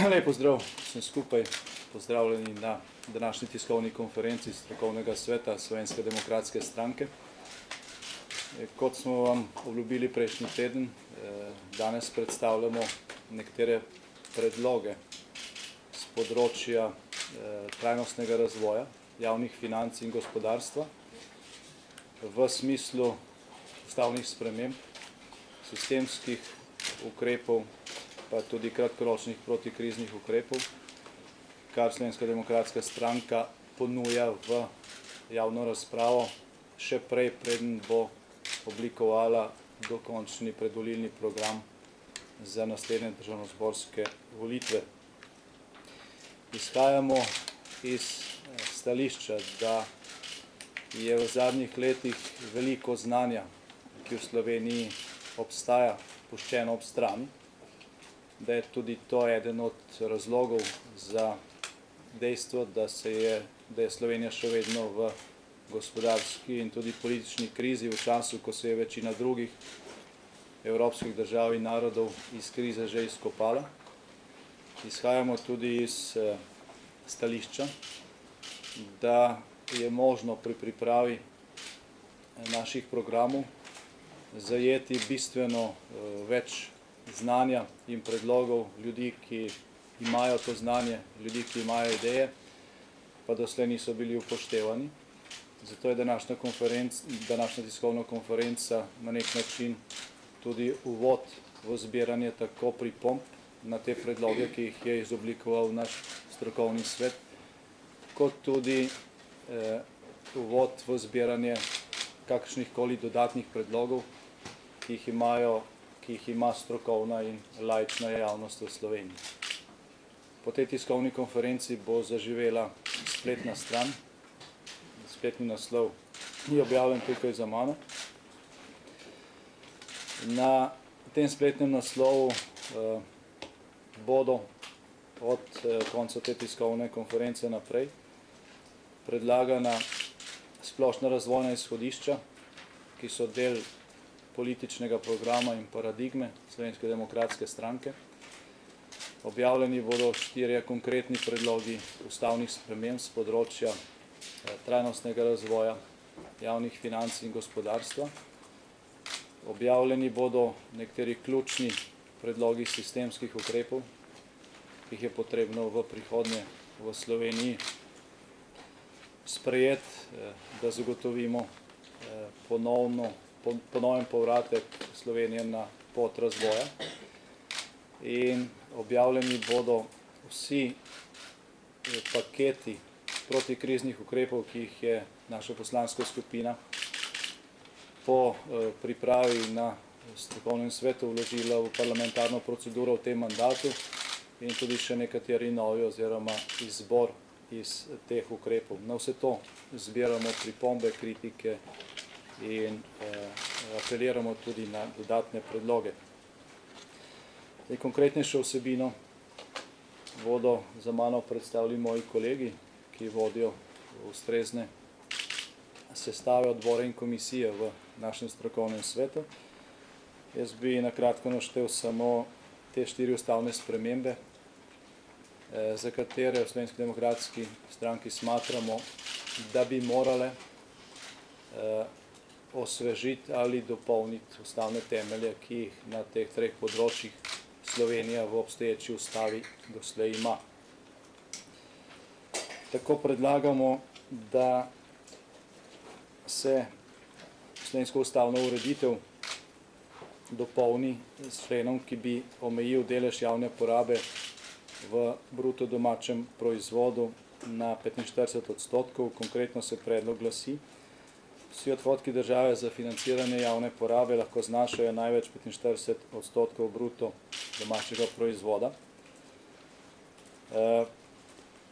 Lep pozdrav vsem skupaj, pozdravljeni na današnji tiskovni konferenci Strokovnega sveta Slovenske demokratske stranke. Kot smo vam obljubili prejšnji teden, danes predstavljamo nekatere predloge z področja trajnostnega razvoja, javnih financ in gospodarstva v smislu ustavnih sprememb, sistemskih ukrepov, pa tudi kratkoročnih protikriznih ukrepov, kar Slovenska demokratska stranka ponuja v javno razpravo še prej, preden bo oblikovala dokončni predvolilni program za naslednje državnozborske volitve. Izhajamo iz stališča, da je v zadnjih letih veliko znanja, ki v Sloveniji obstaja, puščeno ob strani, da je tudi to eden od razlogov za dejstvo, da je Slovenija še vedno v gospodarski in tudi politični krizi v času, ko se je večina drugih evropskih držav in narodov iz krize že izkopala. Izhajamo tudi iz stališča, da je možno pri pripravi naših programov zajeti bistveno več znanja in predlogov ljudi, ki imajo to znanje, ljudi, ki imajo ideje, pa doslej niso bili upoštevani. Zato je današnja tiskovna konferenca na nek način tudi uvod v zbiranje tako pripomb na te predloge, ki jih je izoblikoval naš strokovni svet, kot tudi uvod v zbiranje kakršnihkoli dodatnih predlogov, ki jih ima strokovna in laična javnost v Sloveniji. Po tej tiskovni konferenci bo zaživela spletna stran, spletni naslov je objavljen tukaj za mano. Na tem spletnem naslovu bodo od konca te tiskovne konference naprej predlagana splošna razvojna izhodišča, ki so del političnega programa in paradigme Slovenske demokratske stranke. Objavljeni bodo 4 konkretni predlogi ustavnih sprememb z področja trajnostnega razvoja, javnih financ in gospodarstva. Objavljeni bodo nekateri ključni predlogi sistemskih ukrepov, ki jih je potrebno v prihodnje v Sloveniji sprejeti, da zagotovimo ponoven povratek Slovenije na pot razvoja. In objavljeni bodo vsi paketi protikriznih ukrepov, ki jih je naša poslanska skupina po pripravi na strokovnem svetu vložila v parlamentarno proceduro v tem mandatu, in tudi še nekateri novi oziroma izbor iz teh ukrepov. Na vse to zbiramo pripombe, kritike in apeliramo tudi na dodatne predloge. Konkretnejšo vsebino bodo za mano predstavili moji kolegi, ki vodijo ustrezne sestave odbora in komisije v našem strokovnem svetu. Jaz bi na kratko naštel samo te 4 ustavne spremembe, za katere v Slovenski demokratski stranki smatramo, da bi morale osvežiti ali dopolniti ustavne temelje, ki jih na teh 3 področjih Slovenija v obstoječi ustavi doslej ima. Tako predlagamo, da se slovensko ustavno ureditev dopolni s členom, ki bi omejil delež javne porabe v bruto domačem proizvodu na 45%. Konkretno se predlog glasi: vsi odhodki države za financiranje javne porabe lahko znašajo največ 45% bruto domačega proizvoda.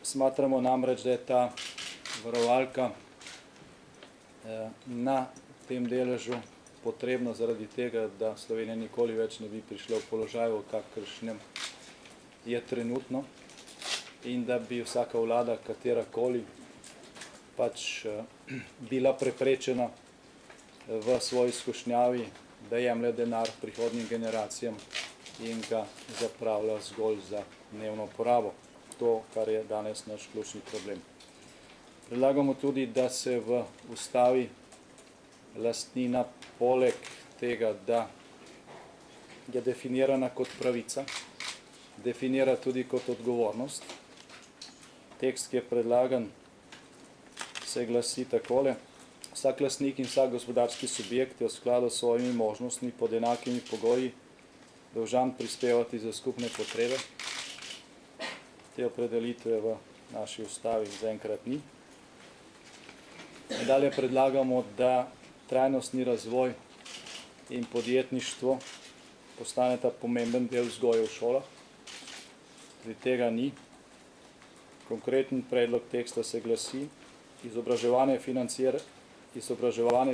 Smatramo namreč, da je ta varovalka na tem deležu potrebna zaradi tega, da Slovenija nikoli več ne bi prišla v položaj, v kakršnem je trenutno, in da bi vsaka vlada, katerakoli, pač bila preprečena v svoji skušnjavi, da jemlje denar prihodnjim generacijam in ga zapravlja zgolj za dnevno porabo. To, kar je danes naš ključni problem. Predlagamo tudi, da se v ustavi lastnina poleg tega, da je definirana kot pravica, definira tudi kot odgovornost. Tekst, ki je predlagan, se glasi takole: vsak lastnik in vsak gospodarski subjekt je v skladu s svojimi možnostmi pod enakimi pogoji dolžan prispevati za skupne potrebe. Te opredelitve v naši ustavi zaenkrat ni. Nadalje predlagamo, da trajnostni razvoj in podjetništvo postaneta pomemben del vzgoje v šolah. Tudi tega ni. Konkreten predlog teksta se glasi: izobraževanje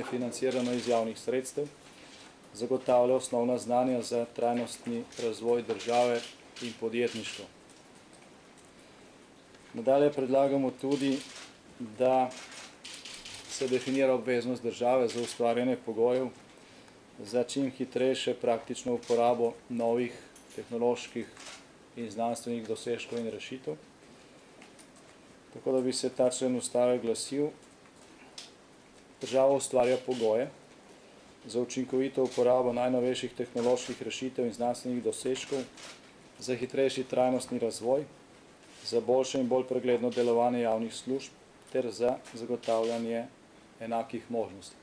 financirano iz javnih sredstev zagotavlja osnovna znanja za trajnostni razvoj države in podjetništvo. Nadalje predlagamo tudi, da se definira obveznost države za ustvarjanje pogojev za čim hitrejše praktično uporabo novih tehnoloških in znanstvenih dosežkov in rešitev. Tako da bi se ta člen ustave glasil: država ustvarja pogoje za učinkovito uporabo najnovejših tehnoloških rešitev in znanstvenih dosežkov, za hitrejši trajnostni razvoj, za boljše in bolj pregledno delovanje javnih služb ter za zagotavljanje enakih možnosti.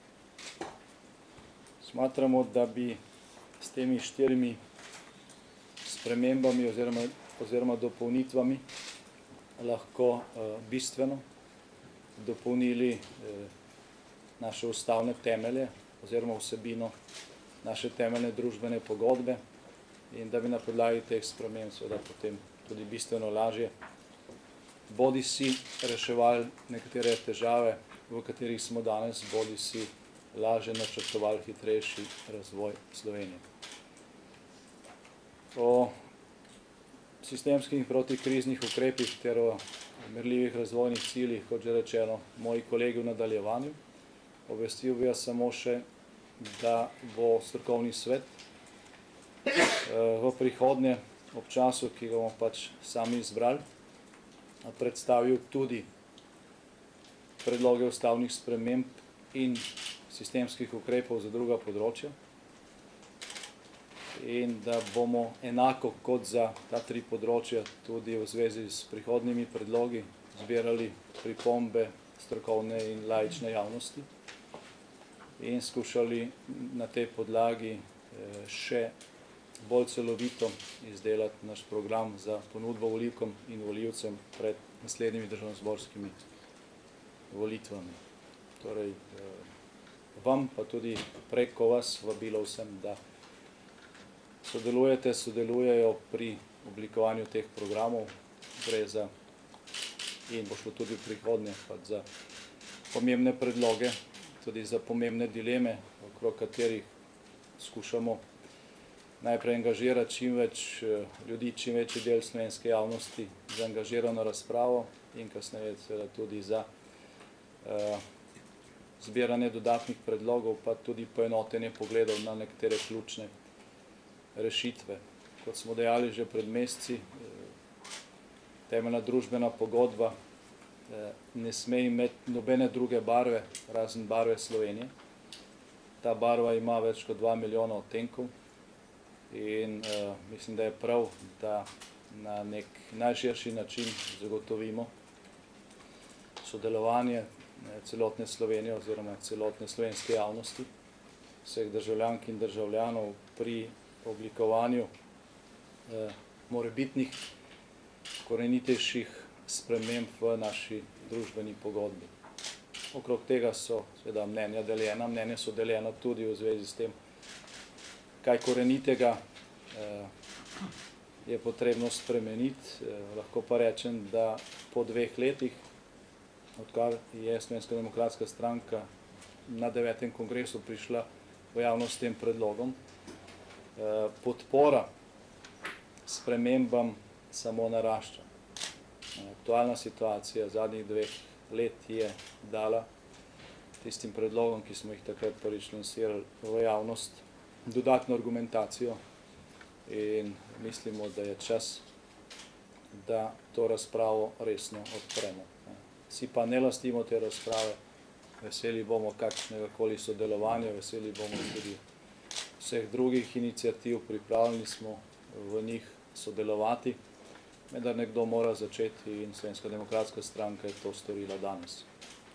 Smatramo, da bi s temi 4 spremembami oziroma dopolnitvami lahko bistveno dopolnili naše ustavne temelje oziroma vsebino naše temeljne družbene pogodbe in da bi na podlagi teh sprememb seveda potem tudi bistveno lažje bodisi reševali nekatere težave, v katerih smo danes, bodisi lažje načrtovali hitrejši razvoj Slovenije. O sistemskih in protikriznih ukrepih ter o merljivih razvojnih ciljih, kot že rečeno, moji kolegi v nadaljevanju. Obvestil bi vas samo še, da bo strokovni svet v prihodnje ob času, ki ga bomo pač sami izbrali, predstavil tudi predloge ustavnih sprememb in sistemskih ukrepov za druga področja in da bomo enako kot za ta 3 področja tudi v zvezi s prihodnjimi predlogi zbirali pripombe strokovne in laične javnosti in skušali na tej podlagi še bolj celovito izdelati naš program za ponudbo volivkam in volivcem pred naslednjimi državnozborskimi volitvami. Torej, vam pa tudi preko vas vabilo vsem, da sodelujejo pri oblikovanju teh programov. Gre za, in bo šlo tudi v prihodnje, pač za pomembne predloge, tudi za pomembne dileme, okrog katerih skušamo najprej angažirati čim več ljudi, čim večji del slovenske javnosti za angažirano razpravo in kasneje seveda tudi za zbiranje dodatnih predlogov, pa tudi poenotenje pogledov na nekatere ključne rešitve. Kot smo dejali že pred meseci, temeljna družbena pogodba ne sme imeti nobene druge barve, razen barve Slovenije. Ta barva ima več kot 2 milijona odtenkov in mislim, da je prav, da na nek najširši način zagotovimo sodelovanje celotne Slovenije oziroma celotne slovenske javnosti, vseh državljank in državljanov pri oblikovanju morebitnih korenitejših sprememb v naši družbeni pogodbi. Okrog tega so seveda mnenja deljena, mnenja so deljena tudi v zvezi s tem, kaj korenitega je potrebno spremeniti. Lahko pa rečem, da po 2 letih, odkar je Slovenska demokratska stranka na 9. kongresu prišla v javnost s tem predlogom, podpora spremembam samo narašča. Aktualna situacija zadnjih 2 let je dala tistim predlogom, ki smo jih takrat prvič lansirali v javnost, dodatno argumentacijo in mislimo, da je čas, da to razpravo resno odpremo. Si pa ne lastimo te razprave, veseli bomo kakšnega koli sodelovanja, veseli bomo tudi vseh drugih iniciativ, pripravljeni smo v njih sodelovati, vendar nekdo mora začeti in Slovenska demokratska stranka je to storila danes.